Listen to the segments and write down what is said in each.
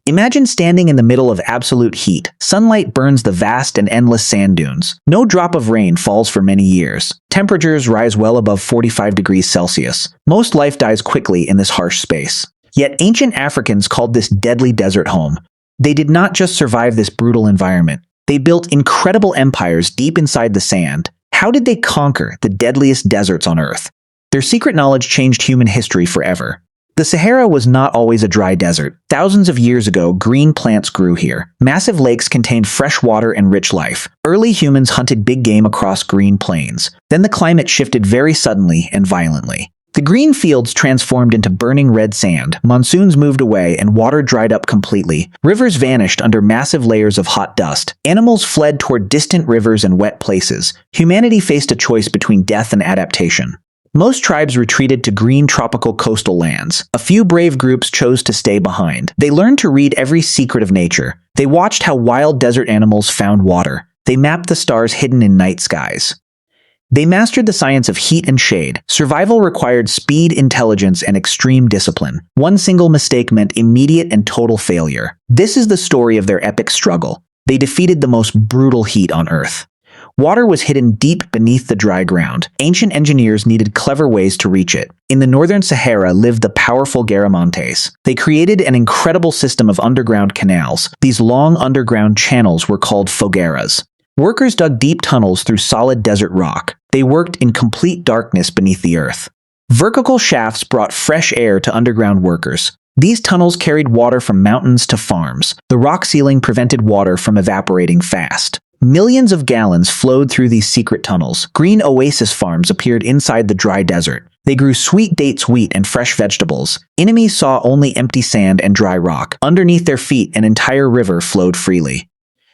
Imagine standing in the middle of absolute heat. Sunlight burns the vast and endless sand dunes. No drop of rain falls for many years. Temperatures rise well above 45 degrees Celsius. Most life dies quickly in this harsh space. Yet ancient Africans called this deadly desert home. They did not just survive this brutal environment. They built incredible empires deep inside the sand. How did they conquer the deadliest deserts on Earth? Their secret knowledge changed human history forever. The Sahara was not always a dry desert. Thousands of years ago, green plants grew here. Massive lakes contained fresh water and rich life. Early humans hunted big game across green plains. Then the climate shifted very suddenly and violently. The green fields transformed into burning red sand, monsoons moved away, and water dried up completely. Rivers vanished under massive layers of hot dust. Animals fled toward distant rivers and wet places. Humanity faced a choice between death and adaptation. Most tribes retreated to green tropical coastal lands. A few brave groups chose to stay behind. They learned to read every secret of nature. They watched how wild desert animals found water. They mapped the stars hidden in night skies. They mastered the science of heat and shade. Survival required speed, intelligence, and extreme discipline. One single mistake meant immediate and total failure. This is the story of their epic struggle. They defeated the most brutal heat on Earth. Water was hidden deep beneath the dry ground. Ancient engineers needed clever ways to reach it. In the northern Sahara lived the powerful Garamantes. They created an incredible system of underground canals. These long underground channels were called foggaras. Workers dug deep tunnels through solid desert rock. They worked in complete darkness beneath the earth. Vertical shafts brought fresh air to underground workers. These tunnels carried water from mountains to farms. The rock ceiling prevented water from evaporating fast. Millions of gallons flowed through these secret tunnels. Green oasis farms appeared inside the dry desert. They grew sweet dates, wheat, and fresh vegetables. Enemies saw only empty sand and dry rock. Underneath their feet, an entire river flowed freely.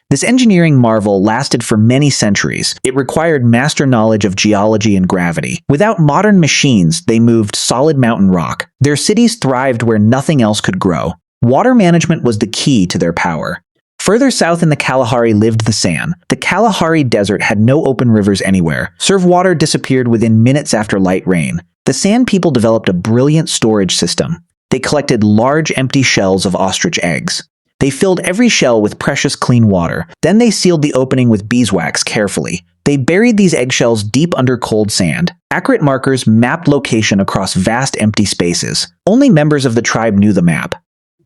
This engineering marvel lasted for many centuries. It required master knowledge of geology and gravity. Without modern machines, they moved solid mountain rock. Their cities thrived where nothing else could grow. Water management was the key to their power. Further south in the Kalahari lived the San. The Kalahari Desert had no open rivers anywhere. Surf water disappeared within minutes after light rain. The San people developed a brilliant storage system. They collected large empty shells of ostrich eggs. They filled every shell with precious clean water. Then they sealed the opening with beeswax carefully. They buried these eggshells deep under cold sand. Accurate markers mapped location across vast empty spaces. Only members of the tribe knew the map.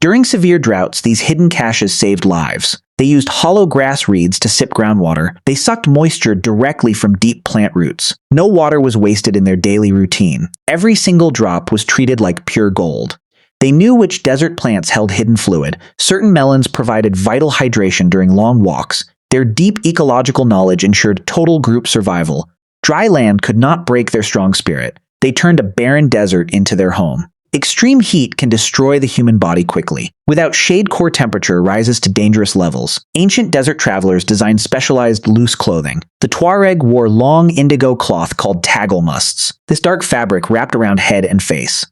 During severe droughts, these hidden caches saved lives. They used hollow grass reeds to sip groundwater. They sucked moisture directly from deep plant roots. No water was wasted in their daily routine. Every single drop was treated like pure gold. They knew which desert plants held hidden fluid. Certain melons provided vital hydration during long walks. Their deep ecological knowledge ensured total group survival. Dry land could not break their strong spirit. They turned a barren desert into their home. Extreme heat can destroy the human body quickly. Without shade, core temperature rises to dangerous levels. Ancient desert travelers designed specialized loose clothing. The Tuareg wore long indigo cloth called tagelmusts. This dark fabric wrapped around head and face.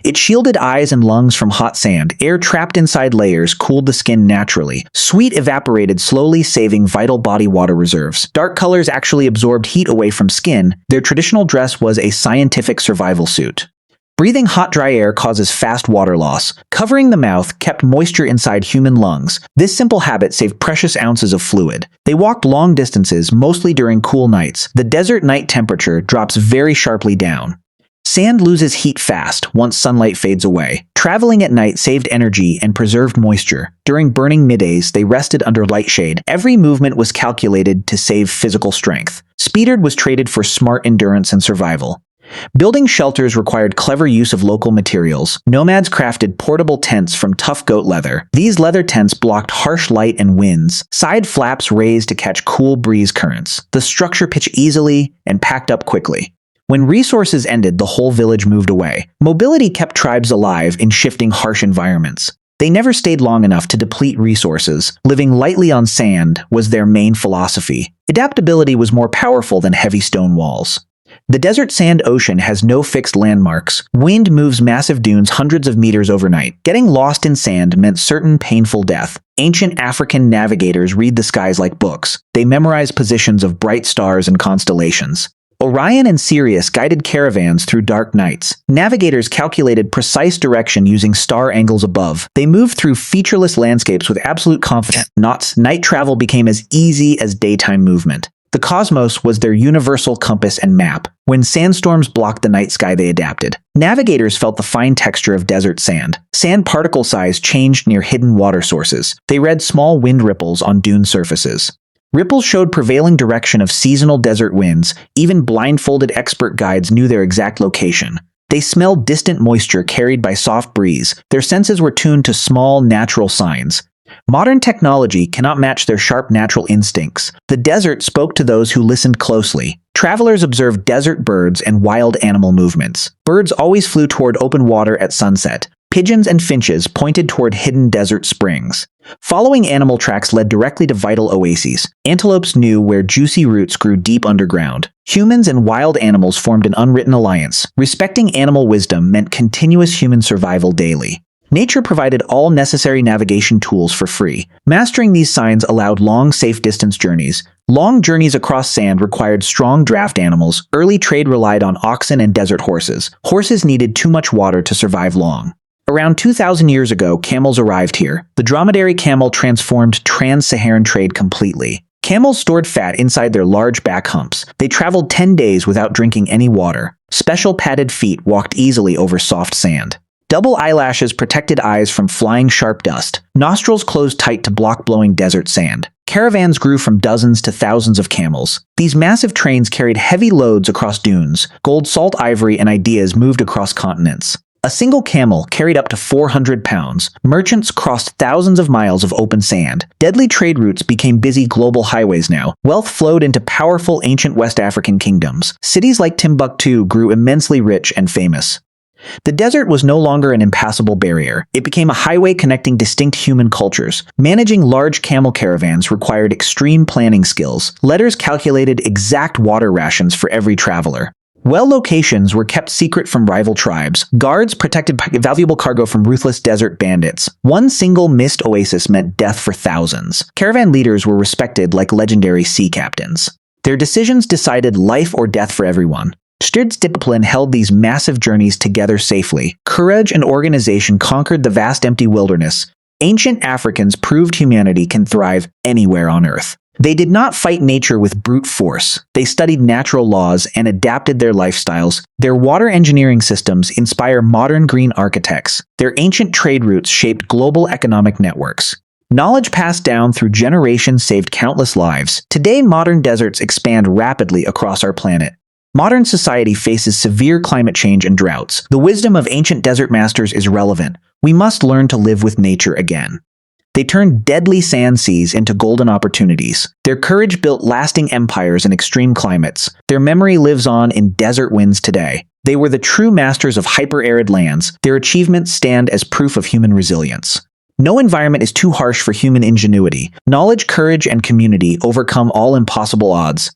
It shielded eyes and lungs from hot sand. Air trapped inside layers cooled the skin naturally. Sweat evaporated slowly, saving vital body water reserves. Dark colors actually absorbed heat away from skin. Their traditional dress was a scientific survival suit. Breathing hot, dry air causes fast water loss. Covering the mouth kept moisture inside human lungs. This simple habit saved precious ounces of fluid. They walked long distances, mostly during cool nights. The desert night temperature drops very sharply down. Sand loses heat fast once sunlight fades away. Traveling at night saved energy and preserved moisture. During burning middays, they rested under light shade. Every movement was calculated to save physical strength. Speed was traded for smart endurance and survival. Building shelters required clever use of local materials. Nomads crafted portable tents from tough goat leather. These leather tents blocked harsh light and winds. Side flaps raised to catch cool breeze currents. The structure pitched easily and packed up quickly. When resources ended, the whole village moved away. Mobility kept tribes alive in shifting, harsh environments. They never stayed long enough to deplete resources. Living lightly on sand was their main philosophy. Adaptability was more powerful than heavy stone walls. The desert sand ocean has no fixed landmarks. Wind moves massive dunes hundreds of meters overnight. Getting lost in sand meant certain painful death. Ancient African navigators read the skies like books. They memorize positions of bright stars and constellations. Orion and Sirius guided caravans through dark nights. Navigators calculated precise direction using star angles above. They moved through featureless landscapes with absolute confidence. Night travel became as easy as daytime movement. The cosmos was their universal compass and map. When sandstorms blocked the night sky, they adapted. Navigators felt the fine texture of desert sand. Sand particle size changed near hidden water sources. They read small wind ripples on dune surfaces. Ripples showed prevailing direction of seasonal desert winds. Even blindfolded expert guides knew their exact location. They smelled distant moisture carried by soft breeze. Their senses were tuned to small, natural signs. Modern technology cannot match their sharp natural instincts. The desert spoke to those who listened closely. Travelers observed desert birds and wild animal movements. Birds always flew toward open water at sunset. Pigeons and finches pointed toward hidden desert springs. Following animal tracks led directly to vital oases. Antelopes knew where juicy roots grew deep underground. Humans and wild animals formed an unwritten alliance. Respecting animal wisdom meant continuous human survival daily. Nature provided all necessary navigation tools for free. Mastering these signs allowed long, safe distance journeys. Long journeys across sand required strong draft animals. Early trade relied on oxen and desert horses. Horses needed too much water to survive long. Around 2,000 years ago, camels arrived here. The dromedary camel transformed trans-Saharan trade completely. Camels stored fat inside their large back humps. They traveled 10 days without drinking any water. Special padded feet walked easily over soft sand. Double eyelashes protected eyes from flying sharp dust. Nostrils closed tight to block blowing desert sand. Caravans grew from dozens to thousands of camels. These massive trains carried heavy loads across dunes. Gold, salt, ivory, and ideas moved across continents. A single camel carried up to 400 pounds. Merchants crossed thousands of miles of open sand. Deadly trade routes became busy global highways now. Wealth flowed into powerful ancient West African kingdoms. Cities like Timbuktu grew immensely rich and famous. The desert was no longer an impassable barrier. It became a highway connecting distinct human cultures. Managing large camel caravans required extreme planning skills. Letters calculated exact water rations for every traveler. Well locations were kept secret from rival tribes. Guards protected valuable cargo from ruthless desert bandits. One single missed oasis meant death for thousands. Caravan leaders were respected like legendary sea captains. Their decisions decided life or death for everyone. Strict discipline held these massive journeys together safely. Courage and organization conquered the vast empty wilderness. Ancient Africans proved humanity can thrive anywhere on Earth. They did not fight nature with brute force. They studied natural laws and adapted their lifestyles. Their water engineering systems inspire modern green architects. Their ancient trade routes shaped global economic networks. Knowledge passed down through generations saved countless lives. Today, modern deserts expand rapidly across our planet. Modern society faces severe climate change and droughts. The wisdom of ancient desert masters is relevant. We must learn to live with nature again. They turned deadly sand seas into golden opportunities. Their courage built lasting empires in extreme climates. Their memory lives on in desert winds today. They were the true masters of hyper-arid lands. Their achievements stand as proof of human resilience. No environment is too harsh for human ingenuity. Knowledge, courage, and community overcome all impossible odds.